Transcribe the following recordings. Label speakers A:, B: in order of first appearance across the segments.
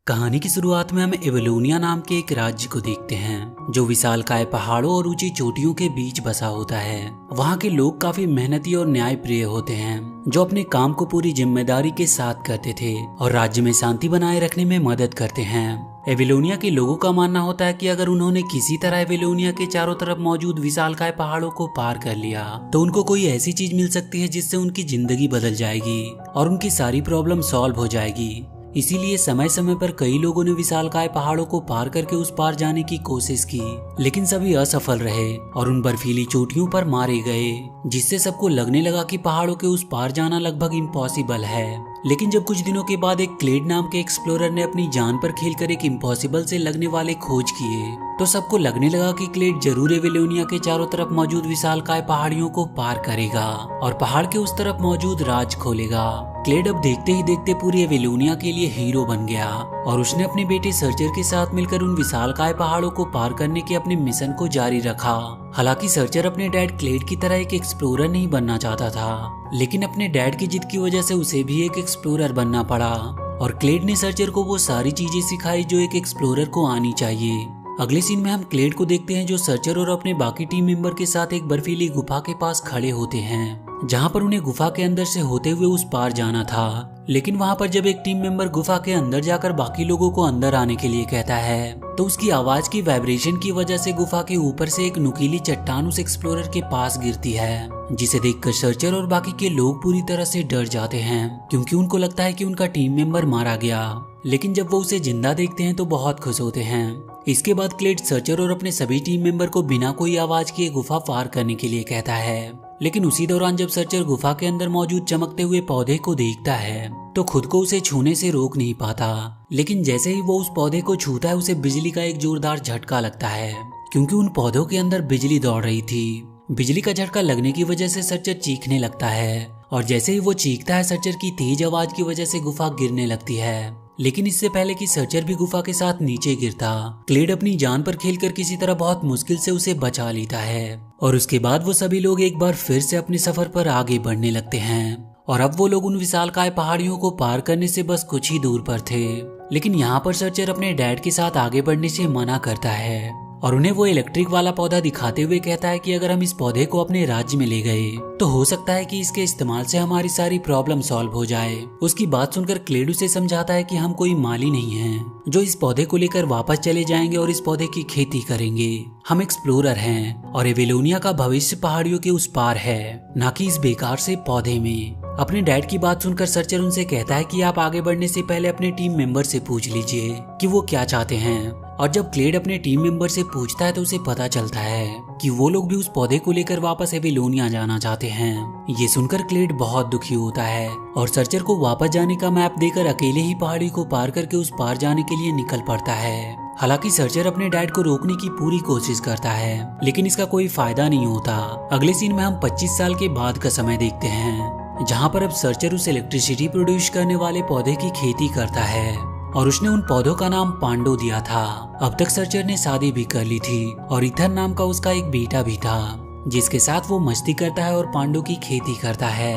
A: कहानी की शुरुआत में हम एवेलोनिया नाम के एक राज्य को देखते हैं जो विशालकाय पहाड़ों और ऊंची चोटियों के बीच बसा होता है। वहाँ के लोग काफी मेहनती और न्यायप्रिय होते हैं जो अपने काम को पूरी जिम्मेदारी के साथ करते थे और राज्य में शांति बनाए रखने में मदद करते हैं। एवेलोनिया के लोगों का मानना होता है कि अगर उन्होंने किसी तरह एवेलोनिया के चारों तरफ मौजूद विशालकाय पहाड़ों को पार कर लिया तो उनको कोई ऐसी चीज मिल सकती है जिससे उनकी जिंदगी बदल जाएगी और उनकी सारी प्रॉब्लम सॉल्व हो जाएगी। इसीलिए समय समय पर कई लोगों ने विशालकाय पहाड़ों को पार करके उस पार जाने की कोशिश की, लेकिन सभी असफल रहे और उन बर्फीली चोटियों पर मारे गए, जिससे सबको लगने लगा कि पहाड़ों के उस पार जाना लगभग इम्पॉसिबल है। लेकिन जब कुछ दिनों के बाद एक क्लेड नाम के एक्सप्लोरर ने अपनी जान पर खेलकर एक इम्पॉसिबल से लगने वाले खोज किए, तो सबको लगने लगा कि क्लेड जरूर एवेलोनिया के चारों तरफ मौजूद विशालकाय पहाड़ियों को पार करेगा और पहाड़ के उस तरफ मौजूद राज खोलेगा। क्लेड अब देखते ही देखते पूरी एवेलोनिया के लिए हीरो बन गया और उसने अपने बेटे सर्चर के साथ मिलकर उन विशालकाय पहाड़ों को पार करने के अपने मिशन को जारी रखा। हालांकि सर्चर अपने डैड क्लेड की तरह एक एक्सप्लोरर नहीं बनना चाहता था, लेकिन अपने डैड की जिद की वजह से उसे भी एक एक्सप्लोरर बनना पड़ा और क्लेड ने सर्चर को वो सारी चीजें सिखाई जो एक एक्सप्लोरर को आनी चाहिए। अगले सीन में हम क्लेड को देखते हैं जो सर्चर और अपने बाकी टीम मेंबर के साथ एक बर्फीली गुफा के पास खड़े होते हैं, जहां पर उन्हें गुफा के अंदर से होते हुए उस पार जाना था। लेकिन वहां पर जब एक टीम मेंबर गुफा के अंदर जाकर बाकी लोगों को अंदर आने के लिए कहता है तो उसकी आवाज की वाइब्रेशन की वजह से गुफा के ऊपर से एक नुकीली चट्टान उस एक्सप्लोरर के पास गिरती है, जिसे देखकर सर्चर और बाकी के लोग पूरी तरह से डर जाते हैं क्योंकि उनको लगता है कि उनका टीम मेंबर मारा गया। लेकिन जब वो उसे जिंदा देखते हैं तो बहुत खुश होते हैं। इसके बाद क्लेड सर्चर और अपने सभी टीम मेंबर को बिना कोई आवाज किए गुफा पार करने के लिए कहता है। लेकिन उसी दौरान जब सर्चर गुफा के अंदर मौजूद चमकते हुए पौधे को देखता है तो खुद को उसे छूने से रोक नहीं पाता। लेकिन जैसे ही वो उस पौधे को छूता है उसे बिजली का एक जोरदार झटका लगता है क्योंकि उन पौधों के अंदर बिजली दौड़ रही थी। बिजली का झटका लगने की वजह से सर्चर चीखने लगता है और जैसे ही वो चीखता है सर्चर की तेज आवाज की वजह से गुफा गिरने लगती है। लेकिन इससे पहले कि सर्चर भी गुफा के साथ नीचे गिरता, क्लेड अपनी जान पर खेलकर किसी तरह बहुत मुश्किल से उसे बचा लेता है और उसके बाद वो सभी लोग एक बार फिर से अपने सफर पर आगे बढ़ने लगते हैं। और अब वो लोग उन विशालकाय पहाड़ियों को पार करने से बस कुछ ही दूर पर थे। लेकिन यहाँ पर सर्चर अपने डैड के साथ आगे बढ़ने से मना करता है और उन्हें वो इलेक्ट्रिक वाला पौधा दिखाते हुए कहता है कि अगर हम इस पौधे को अपने राज्य में ले गए तो हो सकता है कि इसके इस्तेमाल से हमारी सारी प्रॉब्लम सॉल्व हो जाए। उसकी बात सुनकर क्लेड उसे समझाता है कि हम कोई माली नहीं हैं जो इस पौधे को लेकर वापस चले जाएंगे और इस पौधे की खेती करेंगे। हम एक्सप्लोरर हैं और एवेलोनिया का भविष्य पहाड़ियों के उस पार है, न कि इस बेकार से पौधे में। अपने डैड की बात सुनकर सर्चर उनसे कहता है कि आप आगे बढ़ने से पहले अपने टीम मेंबर से पूछ लीजिए कि वो क्या चाहते हैं। और जब क्लेड अपने टीम मेंबर से पूछता है तो उसे पता चलता है कि वो लोग भी उस पौधे को लेकर वापस एवेलोनिया जाना चाहते हैं। ये सुनकर क्लेड बहुत दुखी होता है और सर्चर को वापस जाने का मैप देकर अकेले ही पहाड़ी को पार करके उस पार जाने के लिए निकल पड़ता है। हालांकि सर्चर अपने डैड को रोकने की पूरी कोशिश करता है, लेकिन इसका कोई फायदा नहीं होता। अगले सीन में हम 25 साल के बाद का समय देखते हैं, जहाँ पर अब सर्चर उस इलेक्ट्रिसिटी प्रोड्यूस करने वाले पौधे की खेती करता है और उसने उन पौधों का नाम पांडो दिया था। अब तक सर्चर ने शादी भी कर ली थी और इथन नाम का उसका एक बेटा भी था जिसके साथ वो मस्ती करता है और पांडो की खेती करता है।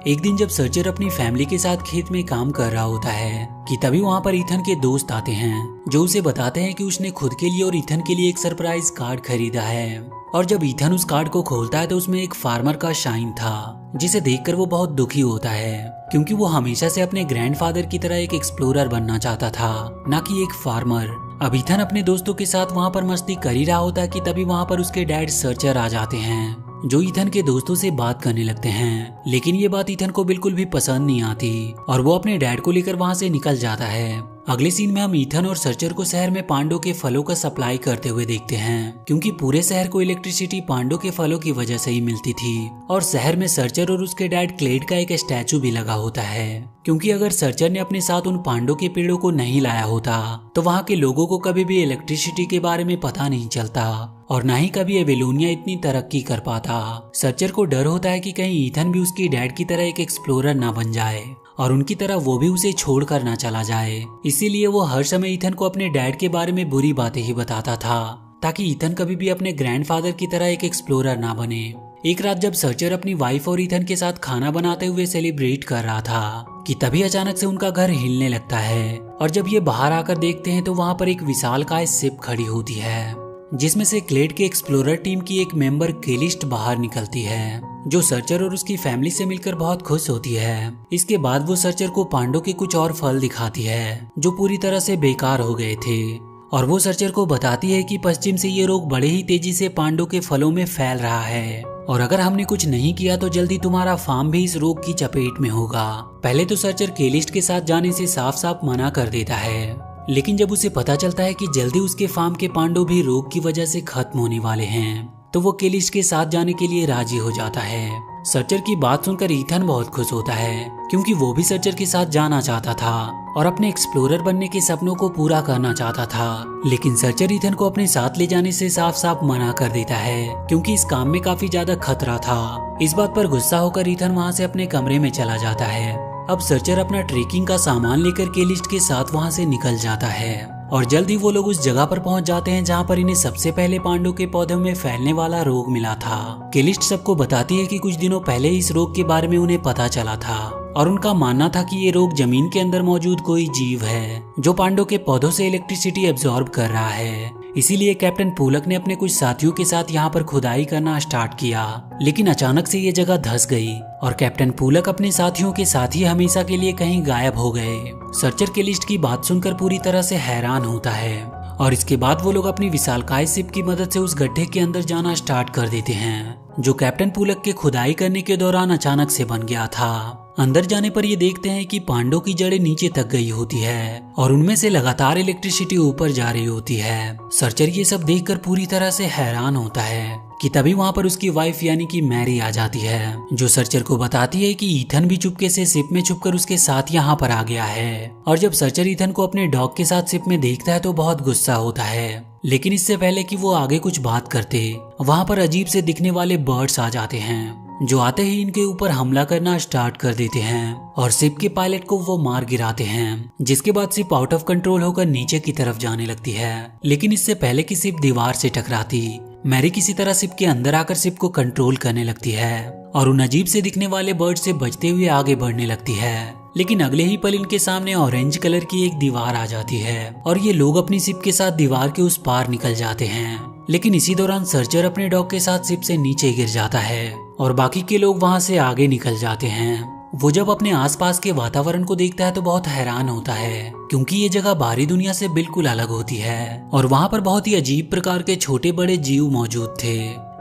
A: एक दिन जब सर्चर अपनी फैमिली के साथ खेत में काम कर रहा होता है कि तभी वहाँ पर इथन के दोस्त आते हैं जो उसे बताते हैं कि उसने खुद के लिए और इथन के लिए एक सरप्राइज कार्ड खरीदा है। और जब इथन उस कार्ड को खोलता है तो उसमें एक फार्मर का साइन था, जिसे देखकर वो बहुत दुखी होता है क्योंकि वो हमेशा से अपने ग्रैंडफादर की तरह एक एक्सप्लोरर बनना चाहता था, न कि एक फार्मर। अब इथन अपने दोस्तों के साथ वहाँ पर मस्ती कर ही रहा होता है कि तभी वहाँ पर उसके डैड सर्चर आ जाते हैं जो इथन के दोस्तों से बात करने लगते हैं। लेकिन ये बात इथन को बिल्कुल भी पसंद नहीं आती और वो अपने डैड को लेकर वहाँ से निकल जाता है। अगले सीन में हम इथन और सर्चर को शहर में पांडो के फलों का सप्लाई करते हुए देखते हैं क्योंकि पूरे शहर को इलेक्ट्रिसिटी पांडो के फलों की वजह से ही मिलती थी। और शहर में सर्चर और उसके डैड क्लेड का एक स्टैचू भी लगा होता है क्योंकि अगर सर्चर ने अपने साथ उन पांडो के पेड़ों को नहीं लाया होता तो वहाँ के लोगों को कभी भी इलेक्ट्रिसिटी के बारे में पता नहीं चलता और न ही कभी एवेलोनिया इतनी तरक्की कर पाता। सर्चर को डर होता है कि कहीं इथन भी उसकी डैड की तरह एक एक्सप्लोरर ना बन जाए और उनकी तरह वो भी उसे छोड़कर ना चला जाए। इसीलिए वो हर समय इथन को अपने डैड के बारे में बुरी बातें ही बताता था ताकि इथन कभी भी अपने ग्रैंडफादर की तरह एक एक्सप्लोरर ना बने। एक रात जब सर्चर अपनी वाइफ और इथन के साथ खाना बनाते हुए सेलिब्रेट कर रहा था कि तभी अचानक से उनका घर हिलने लगता है और जब ये बाहर आकर देखते हैं तो वहाँ पर एक विशालकाय शिप खड़ी होती है जिसमें से क्लेड के एक्सप्लोरर टीम की एक मेंबर केलिस्ट बाहर निकलती है, जो सर्चर और उसकी फैमिली से मिलकर बहुत खुश होती है। इसके बाद वो सर्चर को पांडों के कुछ और फल दिखाती है जो पूरी तरह से बेकार हो गए थे, और वो सर्चर को बताती है कि पश्चिम से ये रोग बड़े ही तेजी से पांडों के फलों में फैल रहा है और अगर हमने कुछ नहीं किया तो जल्दी तुम्हारा फार्म भी इस रोग की चपेट में होगा। पहले तो सर्चर केलिस्ट के साथ जाने से साफ साफ मना कर देता है, लेकिन जब उसे पता चलता है कि जल्दी उसके फार्म के पांडव भी रोग की वजह से खत्म होने वाले हैं तो वो केलिस्ट के साथ जाने के लिए राजी हो जाता है। सर्चर की बात सुनकर ईथन बहुत खुश होता है क्योंकि वो भी सर्चर के साथ जाना चाहता था और अपने एक्सप्लोरर बनने के सपनों को पूरा करना चाहता था, लेकिन सर्चर ईथन को अपने साथ ले जाने से साफ साफ मना कर देता है क्योंकि इस काम में काफी ज्यादा खतरा था। इस बात पर गुस्सा होकर ईथन वहाँ से अपने कमरे में चला जाता है। अब सर्चर अपना ट्रेकिंग का सामान लेकर केलिस्ट के साथ वहाँ से निकल जाता है और जल्द ही वो लोग उस जगह पर पहुंच जाते हैं जहाँ पर इन्हें सबसे पहले पांडव के पौधों में फैलने वाला रोग मिला था। केलिस्ट सबको बताती है कि कुछ दिनों पहले इस रोग के बारे में उन्हें पता चला था और उनका मानना था कि ये रोग जमीन के अंदर मौजूद कोई जीव है जो पांडव के पौधों से इलेक्ट्रिसिटी एब्जॉर्ब कर रहा है। इसीलिए कैप्टन पूलक ने अपने कुछ साथियों के साथ यहाँ पर खुदाई करना स्टार्ट किया, लेकिन अचानक से ये जगह धंस गई और कैप्टन पूलक अपने साथियों के साथ ही हमेशा के लिए कहीं गायब हो गए। सर्चर केलिस्ट की बात सुनकर पूरी तरह से हैरान होता है और इसके बाद वो लोग अपनी विशालकाय शिप की मदद से उस गड्ढे के अंदर जाना स्टार्ट कर देते हैं जो कैप्टन पूलक के खुदाई करने के दौरान अचानक से बन गया था। अंदर जाने पर ये देखते हैं कि पांडव की जड़ें नीचे तक गई होती है और उनमें से लगातार इलेक्ट्रिसिटी ऊपर जा रही होती है। सर्चर ये सब देखकर पूरी तरह से हैरान होता है कि तभी वहाँ पर उसकी वाइफ यानी कि मैरी आ जाती है, जो सर्चर को बताती है कि ईथन भी चुपके से शिप में छुपकर उसके साथ यहाँ पर आ गया है। और जब सर्चर ईथन को अपने डॉग के साथ शिप में देखता है तो बहुत गुस्सा होता है, लेकिन इससे पहले कि वो आगे कुछ बात करते वहाँ पर अजीब से दिखने वाले बर्ड्स आ जाते हैं जो आते ही इनके ऊपर हमला करना स्टार्ट कर देते हैं और शिप के पायलट को वो मार गिराते हैं, जिसके बाद शिप आउट ऑफ कंट्रोल होकर नीचे की तरफ जाने लगती है। लेकिन इससे पहले कि शिप दीवार से टकराती मैरी किसी तरह शिप के अंदर आकर शिप को कंट्रोल करने लगती है और उन अजीब से दिखने वाले बर्ड से बचते हुए आगे बढ़ने लगती है। लेकिन अगले ही पल इनके सामने ऑरेंज कलर की एक दीवार आ जाती है और ये लोग अपनी शिप के साथ दीवार के उस पार निकल जाते हैं। लेकिन इसी दौरान सर्चर अपने डॉग के साथ शिप से नीचे गिर जाता है और बाकी के लोग वहाँ से आगे निकल जाते हैं। वो जब अपने आसपास के वातावरण को देखता है तो बहुत हैरान होता है क्योंकि ये जगह बाहरी दुनिया से बिल्कुल अलग होती है और वहाँ पर बहुत ही अजीब प्रकार के छोटे बड़े जीव मौजूद थे।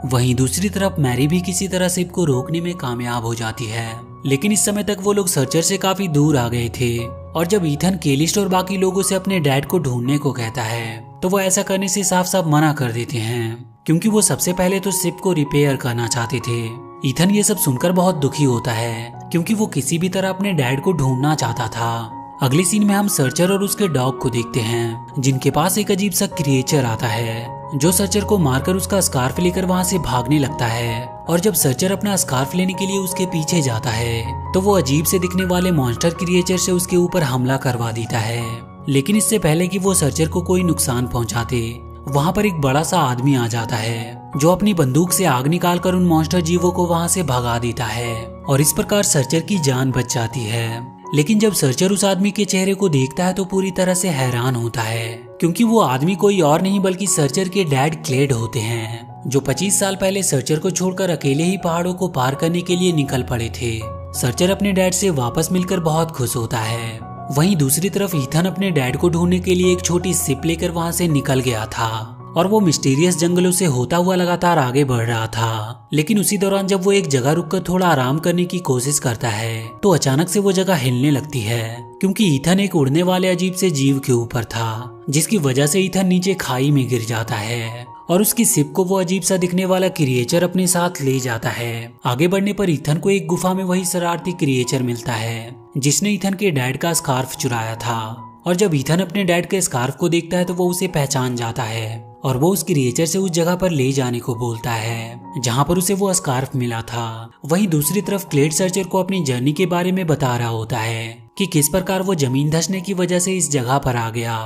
A: वहीं दूसरी तरफ मैरी भी किसी तरह शिप को रोकने में कामयाब हो जाती है, लेकिन इस समय तक वो लोग सर्चर से काफी दूर आ गए थे। और जब ईथन केलिस्ट और बाकी लोगों से अपने डैड को ढूंढने को कहता है तो वो ऐसा करने से साफ साफ मना कर देते हैं क्योंकि वो सबसे पहले तो शिप को रिपेयर करना चाहते थे। ईथन ये सब सुनकर बहुत दुखी होता है क्योंकि वो किसी भी तरह अपने डैड को ढूंढना चाहता था। अगले सीन में हम सर्चर और उसके डॉग को देखते हैं जिनके पास एक अजीब सा क्रिएचर आता है जो सर्चर को मारकर उसका स्कार्फ लेकर वहाँ से भागने लगता है। और जब सर्चर अपना स्कार्फ लेने के लिए उसके पीछे जाता है तो वो अजीब से दिखने वाले मॉन्स्टर क्रिएचर से उसके ऊपर हमला करवा देता है। लेकिन इससे पहले कि वो सर्चर को कोई नुकसान पहुंचाते वहाँ पर एक बड़ा सा आदमी आ जाता है जो अपनी बंदूक से आग निकालकर उन मॉन्स्टर जीवों को वहाँ से भगा देता है और इस प्रकार सर्चर की जान बच जाती है। लेकिन जब सर्चर उस आदमी के चेहरे को देखता है तो पूरी तरह से हैरान होता है क्योंकि वो आदमी कोई और नहीं बल्कि सर्चर के डैड क्लेड होते हैं जो 25 साल पहले सर्चर को छोड़कर अकेले ही पहाड़ों को पार करने के लिए निकल पड़े थे। सर्चर अपने डैड से वापस मिलकर बहुत खुश होता है। वहीं दूसरी तरफ ईथन अपने डैड को ढूंढने के लिए एक छोटी शिप लेकर वहां से निकल गया था और वो मिस्टीरियस जंगलों से होता हुआ लगातार आगे बढ़ रहा था। लेकिन उसी दौरान जब वो एक जगह रुककर थोड़ा आराम करने की कोशिश करता है तो अचानक से वो जगह हिलने लगती है क्योंकि ईथन एक उड़ने वाले अजीब से जीव के ऊपर था, जिसकी वजह से ईथन नीचे खाई में गिर जाता है और उसकी शिप को वो अजीब सा दिखने वाला क्रिएचर अपने साथ ले जाता है। आगे बढ़ने पर ईथन को एक गुफा में वही शरारती क्रिएचर मिलता है जिसने ईथन के डैड का स्कार्फ चुराया था। और जब ईथन अपने डैड के स्कार्फ को देखता है तो वो उसे पहचान जाता है और वो उस क्रिएचर से उस जगह पर ले जाने को बोलता है जहाँ पर उसे वो स्कार्फ मिला था। वहीं दूसरी तरफ क्लेड सर्चर को अपनी जर्नी के बारे में बता रहा होता है कि किस प्रकार वो जमीन धंसने की वजह से इस जगह पर आ गया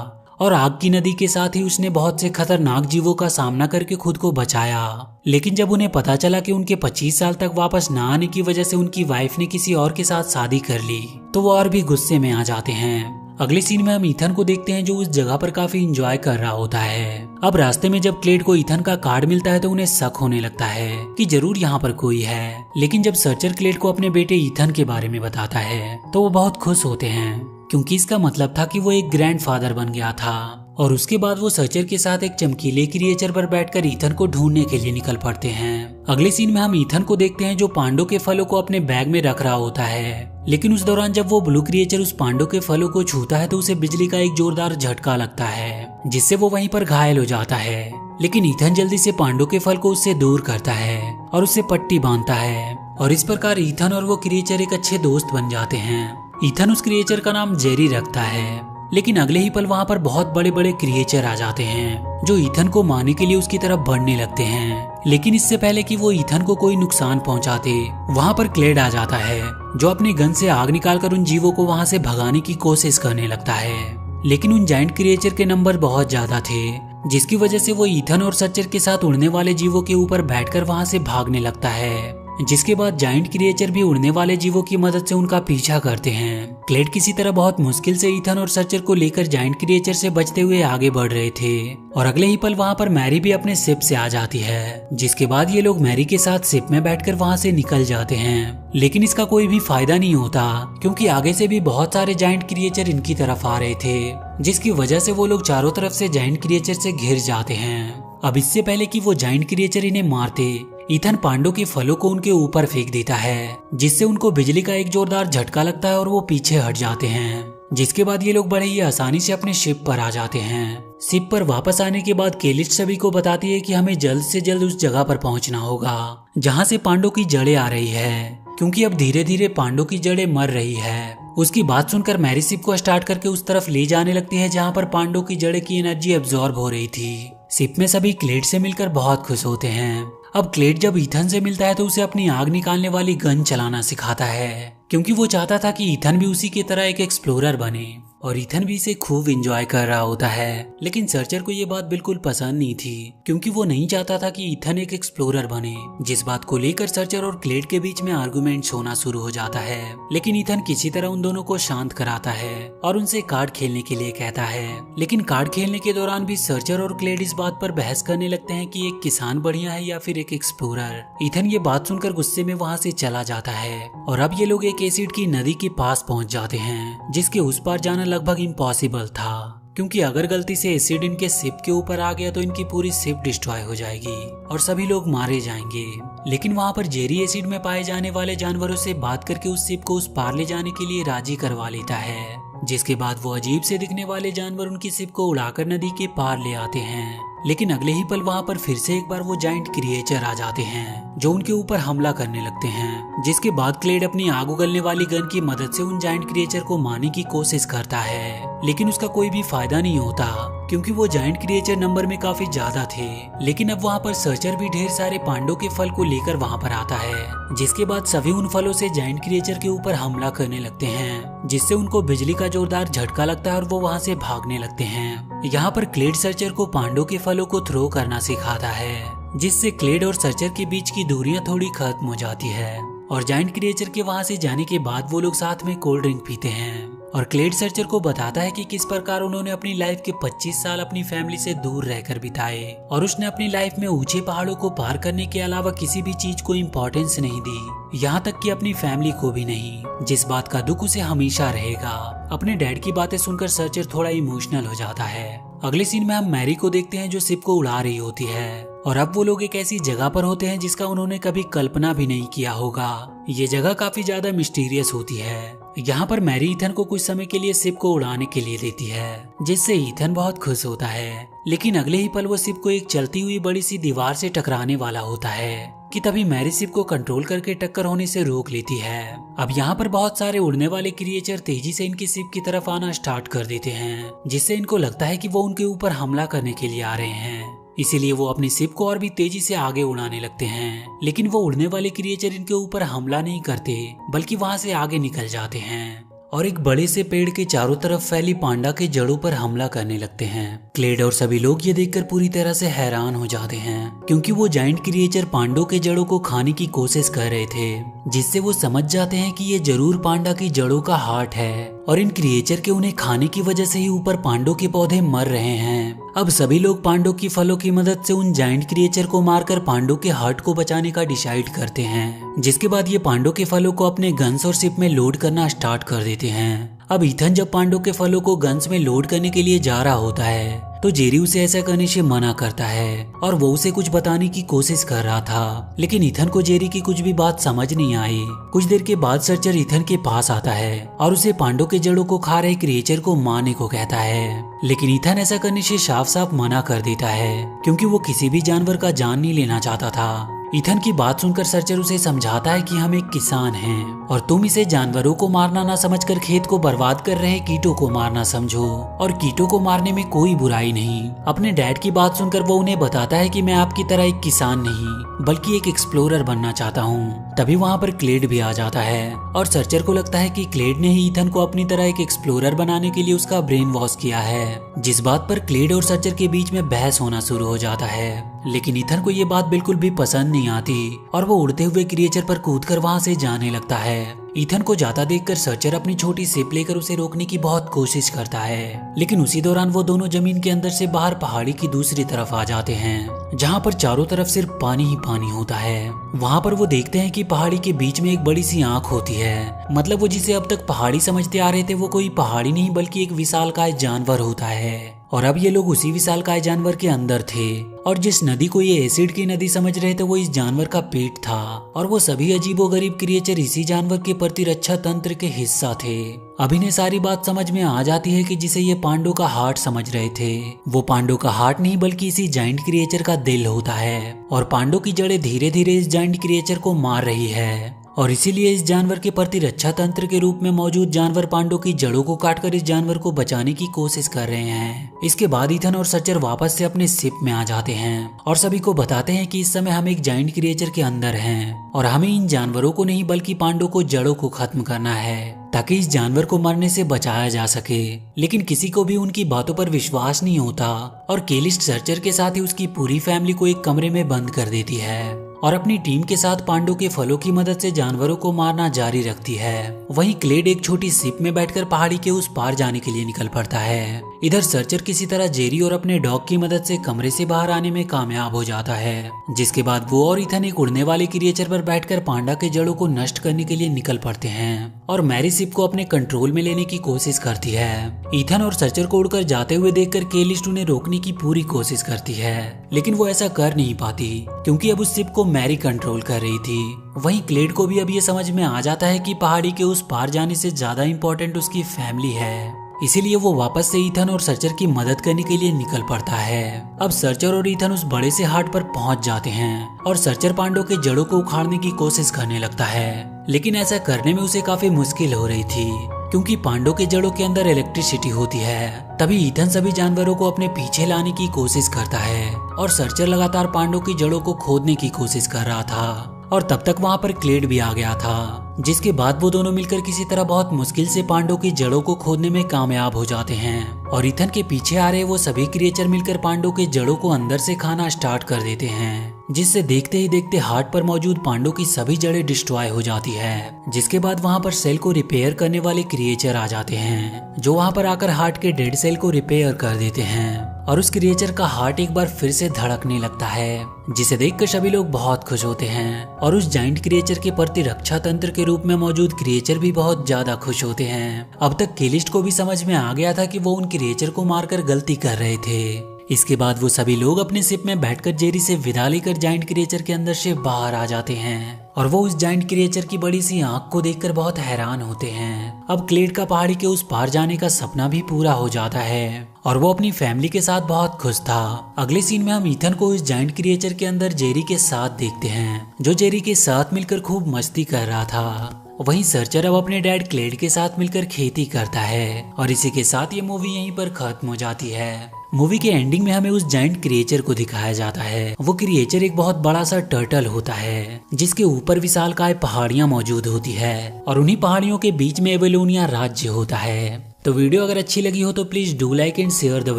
A: और आग की नदी के साथ ही उसने बहुत से खतरनाक जीवों का सामना करके खुद को बचाया। लेकिन जब उन्हें पता चला कि उनके 25 साल तक वापस न आने की वजह से उनकी वाइफ ने किसी और के साथ शादी कर ली तो वो और भी गुस्से में आ जाते हैं। अगले सीन में हम ईथन को देखते हैं जो उस जगह पर काफी एंजॉय कर रहा होता है। अब रास्ते में जब क्लेड को ईथन का कार्ड मिलता है तो उन्हें शक होने लगता है कि जरूर यहाँ पर कोई है। लेकिन जब सर्चर क्लेड को अपने बेटे ईथन के बारे में बताता है तो वो बहुत खुश होते हैं, क्योंकि इसका मतलब था कि वो एक ग्रैंडफादर बन गया था। और उसके बाद वो सर्चर के साथ एक चमकीले क्रिएचर पर बैठकर ईथन को ढूंढने के लिए निकल पड़ते हैं। अगले सीन में हम ईथन को देखते हैं जो पांडो के फलों को अपने बैग में रख रहा होता है। लेकिन उस दौरान जब वो ब्लू क्रिएचर उस पांडो के फलों को छूता है तो उसे बिजली का एक जोरदार झटका लगता है, जिससे वो वहीं पर घायल हो जाता है। लेकिन ईथन जल्दी से पांडो के फल को उससे दूर करता है और उससे पट्टी बांधता है, और इस प्रकार ईथन और वो क्रिएचर एक अच्छे दोस्त बन जाते हैं। ईथन उस क्रिएचर का नाम जेरी रखता है। लेकिन अगले ही पल वहाँ पर बहुत बड़े बड़े क्रिएचर आ जाते हैं जो ईथन को मारने के लिए उसकी तरफ बढ़ने लगते हैं। लेकिन इससे पहले कि वो ईथन को कोई नुकसान पहुंचाते, वहाँ पर क्लेड आ जाता है जो अपनी गन से आग निकालकर उन जीवों को वहाँ से भगाने की कोशिश करने लगता है। लेकिन उन जायंट क्रिएचर के नंबर बहुत ज्यादा थे, जिसकी वजह से वो ईथन और सर्चर के साथ उड़ने वाले जीवों के ऊपर बैठकर वहाँ से भागने लगता है। जिसके बाद जायंट क्रिएचर भी उड़ने वाले जीवों की मदद से उनका पीछा करते हैं। क्लेड किसी तरह बहुत मुश्किल से ईथन और सर्चर को लेकर जायंट क्रिएचर से बचते हुए आगे बढ़ रहे थे, और अगले ही पल वहाँ पर मैरी भी अपने शिप से आ जाती है। जिसके बाद ये लोग मैरी के साथ शिप में बैठकर वहाँ से निकल जाते हैं। लेकिन इसका कोई भी फायदा नहीं होता, क्योंकि आगे से भी बहुत सारे जायंट क्रिएचर इनकी तरफ आ रहे थे, जिसकी वजह से वो लोग चारों तरफ से जायंट क्रिएचर से घिर जाते हैं। अब इससे पहले कि वो जायंट क्रिएचर इन्हें मारते, ईथन पांडो के फलों को उनके ऊपर फेंक देता है, जिससे उनको बिजली का एक जोरदार झटका लगता है और वो पीछे हट जाते हैं। जिसके बाद ये लोग बड़े ही आसानी से अपने शिप पर आ जाते हैं। शिप पर वापस आने के बाद केलिस्ट सभी को बताती है कि हमें जल्द से जल्द उस जगह पर पहुंचना होगा जहां से पांडो की जड़ें आ रही है, क्योंकि अब धीरे धीरे पांडो की जड़ें मर रही है। उसकी बात सुनकर मैरी शिप को स्टार्ट करके उस तरफ ले जाने लगती है जहाँ पर पांडो की जड़ें की एनर्जी एब्जॉर्ब हो रही थी। शिप में सभी क्लेड से मिलकर बहुत खुश होते हैं। अब क्लेड जब ईथन से मिलता है तो उसे अपनी आग निकालने वाली गन चलाना सिखाता है, क्योंकि वो चाहता था कि ईथन भी उसी की तरह एक एक्सप्लोरर बने, और ईथन भी इसे खूब एंजॉय कर रहा होता है। लेकिन सर्चर को ये बात बिल्कुल पसंद नहीं थी, क्योंकि वो नहीं चाहता था कि ईथन एक एक्सप्लोरर बने, जिस बात को लेकर सर्चर और क्लेड के बीच में आर्गुमेंट्स होना शुरू हो जाता है। लेकिन ईथन किसी तरह उन दोनों को शांत कराता है और उनसे कार्ड खेलने के लिए कहता है। लेकिन कार्ड खेलने के दौरान भी सर्चर और क्लेड इस बात पर बहस करने लगते हैं कि एक किसान बढ़िया है या फिर एक एक्सप्लोरर। ईथन ये बात सुनकर गुस्से में वहाँ से चला जाता है, और अब ये लोग एक एसिड की नदी के पास पहुंच जाते हैं, जिसके उस पार जाना लगभग इम्पॉसिबल था, क्योंकि अगर गलती से एसिड इनके शिप के ऊपर आ गया तो इनकी पूरी शिप डिस्ट्रॉय हो जाएगी और सभी लोग मारे जाएंगे। लेकिन वहाँ पर जेरी एसिड में पाए जाने वाले जानवरों से बात करके उस शिप को उस पार ले जाने के लिए राजी करवा लेता है, जिसके बाद वो अजीब से दिखने वाले जानवर उनकी शिप को उड़ाकर नदी के पार ले आते हैं। लेकिन अगले ही पल वहाँ पर फिर से एक बार वो जायंट क्रिएचर आ जाते हैं जो उनके ऊपर हमला करने लगते हैं, जिसके बाद क्लेड अपनी आग उगलने वाली गन की मदद से उन जायंट क्रिएचर को मारने की कोशिश करता है। लेकिन उसका कोई भी फायदा नहीं होता, क्योंकि वो जायंट क्रिएचर नंबर में काफी ज्यादा थे। लेकिन अब वहाँ पर सर्चर भी ढेर सारे पांडो के फल को लेकर वहाँ पर आता है, जिसके बाद सभी उन फलों से जायंट क्रिएचर के ऊपर हमला करने लगते हैं, जिससे उनको बिजली का जोरदार झटका लगता है और वो वहाँ से भागने लगते हैं। यहाँ पर क्लेड सर्चर को पांडो के फलों को थ्रो करना सिखाता है, जिससे क्लेड और सर्चर के बीच की दूरियां थोड़ी खत्म हो जाती है, और जायंट क्रिएचर के वहाँ से जाने के बाद वो लोग साथ में कोल्ड ड्रिंक पीते हैं। और क्लेड सर्चर को बताता है कि किस प्रकार उन्होंने अपनी लाइफ के 25 साल अपनी फैमिली से दूर रहकर बिताए, और उसने अपनी लाइफ में ऊंचे पहाड़ों को पार करने के अलावा किसी भी चीज को इम्पोर्टेंस नहीं दी, यहाँ तक कि अपनी फैमिली को भी नहीं, जिस बात का दुख उसे हमेशा रहेगा। अपने डैड की बातें सुनकर सर्चर थोड़ा इमोशनल हो जाता है। अगले सीन में हम मैरी को देखते हैं जो शिप को उड़ा रही होती है, और अब वो लोग एक ऐसी जगह पर होते हैं जिसका उन्होंने कभी कल्पना भी नहीं किया होगा। ये जगह काफी ज्यादा मिस्टीरियस होती है। यहाँ पर मैरी ईथन को कुछ समय के लिए शिप को उड़ाने के लिए देती है, जिससे ईथन बहुत खुश होता है। लेकिन अगले ही पल वो शिप को एक चलती हुई बड़ी सी दीवार से टकराने वाला होता है कि तभी मैरी शिप को कंट्रोल करके टक्कर होने से रोक लेती है। अब यहाँ पर बहुत सारे उड़ने वाले क्रिएचर तेजी से इनकी शिप की तरफ आना स्टार्ट कर देते हैं, जिससे इनको लगता है कि वो उनके ऊपर हमला करने के लिए आ रहे हैं। इसीलिए वो अपनी शिप को और भी तेजी से आगे उड़ाने लगते हैं। लेकिन वो उड़ने वाले क्रिएचर इनके ऊपर हमला नहीं करते, बल्कि वहाँ से आगे निकल जाते हैं और एक बड़े से पेड़ के चारों तरफ फैली पांडा के जड़ों पर हमला करने लगते हैं। क्लेड और सभी लोग ये देखकर पूरी तरह से हैरान हो जाते हैं, क्योंकि वो जायंट क्रिएचर पांडों के जड़ों को खाने की कोशिश कर रहे थे, जिससे वो समझ जाते हैं कि ये जरूर पांडा की जड़ों का हार्ट है और इन क्रिएचर के उन्हें खाने की वजह से ही ऊपर पांडों के पौधे मर रहे हैं। अब सभी लोग पांडों की फलों की मदद से उन जाइंट क्रिएचर को मारकर पांडों के हार्ट को बचाने का डिसाइड करते हैं, जिसके बाद ये पांडों के फलों को अपने गन्स और शिप में लोड करना स्टार्ट कर देते हैं। अब ईथन जब पांडों के फलों को गन्स में लोड करने के लिए जा रहा होता है तो जेरी उसे ऐसा करने से मना करता है और वो उसे कुछ बताने की कोशिश कर रहा था, लेकिन ईथन को जेरी की कुछ भी बात समझ नहीं आई। कुछ देर के बाद सर्चर ईथन के पास आता है और उसे पांडों के जड़ों को खा रहे क्रिएचर को मारने को कहता है, लेकिन ईथन ऐसा करने से साफ साफ मना कर देता है क्योंकि वो किसी भी जानवर का जान नहीं लेना चाहता था। ईथन की बात सुनकर सर्चर उसे समझाता है कि हम एक किसान हैं और तुम इसे जानवरों को मारना ना समझकर खेत को बर्बाद कर रहे कीटों को मारना समझो, और कीटों को मारने में कोई बुराई नहीं। अपने डैड की बात सुनकर वो उन्हें बताता है कि मैं आपकी तरह एक किसान नहीं बल्कि एक एक्सप्लोरर बनना चाहता हूँ। तभी वहाँ पर क्लेड भी आ जाता है और सर्चर को लगता है कि क्लेड ने ही ईथन को अपनी तरह एक एक्सप्लोरर बनाने के लिए उसका ब्रेन वॉश किया है, जिस बात पर क्लेड और सर्चर के बीच में बहस होना शुरू हो जाता है। लेकिन ईथन को ये बात बिल्कुल भी पसंद नहीं आती और वो उड़ते हुए क्रिएचर पर कूदकर वहां से जाने लगता है। ईथन को जाता देखकर सर्चर अपनी छोटी शिप लेकर उसे रोकने की बहुत कोशिश करता है, लेकिन उसी दौरान वो दोनों जमीन के अंदर से बाहर पहाड़ी की दूसरी तरफ आ जाते हैं जहाँ पर चारों तरफ सिर्फ पानी ही पानी होता है। वहाँ पर वो देखते हैं कि पहाड़ी के बीच में एक बड़ी सी आंख होती है, मतलब वो जिसे अब तक पहाड़ी समझते आ रहे थे वो कोई पहाड़ी नहीं बल्कि एक विशालकाय जानवर होता है। और अब ये लोग उसी विशालकाय जानवर के अंदर थे और जिस नदी को ये एसिड की नदी समझ रहे थे वो इस जानवर का पेट था, और वो सभी अजीबोगरीब क्रिएचर इसी जानवर के प्रतिरक्षा तंत्र के हिस्सा थे। अब इन्हें सारी बात समझ में आ जाती है कि जिसे ये पांडों का हार्ट समझ रहे थे वो पांडों का हार्ट नहीं बल्कि इसी जाइंट क्रिएचर का दिल होता है, और पांडों की जड़ें धीरे धीरे इस जाइंट क्रिएचर को मार रही है, और इसीलिए इस जानवर के प्रतिरक्षा तंत्र के रूप में मौजूद जानवर पांडों की जड़ों को काटकर इस जानवर को बचाने की कोशिश कर रहे हैं। इसके बाद ईथन और सर्चर वापस से अपने शिप में आ जाते हैं और सभी को बताते हैं कि इस समय हम एक जाइंट क्रिएचर के अंदर हैं और हमें इन जानवरों को नहीं बल्कि पांडों को जड़ों को खत्म करना है ताकि इस जानवर को मरने से बचाया जा सके। लेकिन किसी को भी उनकी बातों पर विश्वास नहीं होता और केलिस्ट सर्चर के साथ ही उसकी पूरी फैमिली को एक कमरे में बंद कर देती है और अपनी टीम के साथ पांडों के फलों की मदद से जानवरों को मारना जारी रखती है। वहीं क्लेड एक छोटी शिप में बैठकर पहाड़ी के उस पार जाने के लिए निकल पड़ता है। इधर सर्चर किसी तरह जेरी और अपने डॉग की मदद से कमरे से बाहर आने में कामयाब हो जाता है, जिसके बाद वो और ईथन एक उड़ने वाले क्रिएचर पर बैठकर पांडा के जड़ों को नष्ट करने के लिए निकल पड़ते हैं और मैरी शिप को अपने कंट्रोल में लेने की कोशिश करती है। ईथन और सर्चर को उड़कर जाते हुए देखकर केलिस्ट उन्हें रोकने की पूरी कोशिश करती है, लेकिन वो ऐसा कर नहीं पाती क्योंकि अब उस शिप को मैरी कंट्रोल कर रही थी। वहीं क्लेड को भी अब ये समझ में आ जाता है कि पहाड़ी के उस पार जाने से ज्यादा इम्पोर्टेंट उसकी फैमिली है, इसीलिए वो वापस से ईथन और सर्चर की मदद करने के लिए निकल पड़ता है। अब सर्चर और ईथन उस बड़े से हाट पर पहुंच जाते हैं और सर्चर पांडों के जड़ों को उखाड़ने की कोशिश करने लगता है, लेकिन ऐसा करने में उसे काफी मुश्किल हो रही थी क्योंकि पांडों के जड़ों के अंदर इलेक्ट्रिसिटी होती है। तभी ईथन सभी जानवरों को अपने पीछे लाने की कोशिश करता है और सर्चर लगातार पांडों की जड़ों को खोदने की कोशिश कर रहा था, और तब तक वहाँ पर क्लेड भी आ गया था, जिसके बाद वो दोनों मिलकर किसी तरह बहुत मुश्किल से पांडों की जड़ों को खोदने में कामयाब हो जाते हैं। और ईथन के पीछे आ रहे वो सभी क्रिएचर मिलकर पांडों के जड़ों को अंदर से खाना स्टार्ट कर देते हैं, जिससे देखते ही देखते हार्ट पर मौजूद पांडों की सभी जड़ें डिस्ट्रॉय हो जाती है। जिसके बाद वहाँ पर सेल को रिपेयर करने वाले क्रिएचर आ जाते हैं जो वहाँ पर आकर हार्ट के डेड सेल को रिपेयर कर देते हैं और उस क्रिएचर का हार्ट एक बार फिर से धड़कने लगता है, जिसे देखकर सभी लोग बहुत खुश होते हैं और उस जाइंट क्रिएचर के प्रति रक्षा तंत्र के रूप में मौजूद क्रिएचर भी बहुत ज्यादा खुश होते हैं। अब तक केलिस्ट को भी समझ में आ गया था कि वो उन क्रिएचर को मारकर गलती कर रहे थे। इसके बाद वो सभी लोग अपने शिप में बैठकर जेरी से विदा लेकर जाइंट क्रिएचर के अंदर से बाहर आ जाते हैं और वो उस जाइंट क्रिएचर की बड़ी सी आंख को देखकर बहुत हैरान होते हैं। अब क्लेड का पहाड़ी के उस पार जाने का सपना भी पूरा हो जाता है और वो अपनी फैमिली के साथ बहुत खुश था। अगले सीन में हम ईथन को इस जाइंट क्रिएचर के अंदर जेरी के साथ देखते हैं जो जेरी के साथ मिलकर खूब मस्ती कर रहा था। वहीं सर्चर अब अपने डैड क्लेड के साथ मिलकर खेती करता है और इसी के साथ ये मूवी यहीं पर खत्म हो जाती है। मूवी के एंडिंग में हमें उस जाइंट क्रिएचर को दिखाया जाता है। वो क्रिएचर एक बहुत बड़ा सा टर्टल होता है जिसके ऊपर विशालकाय पहाड़ियां मौजूद होती है और उन्हीं पहाड़ियों के बीच में एवेलोनिया राज्य होता है। तो वीडियो अगर अच्छी लगी हो तो please do like and share the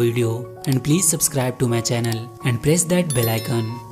A: video and please subscribe to my channel and press that bell icon.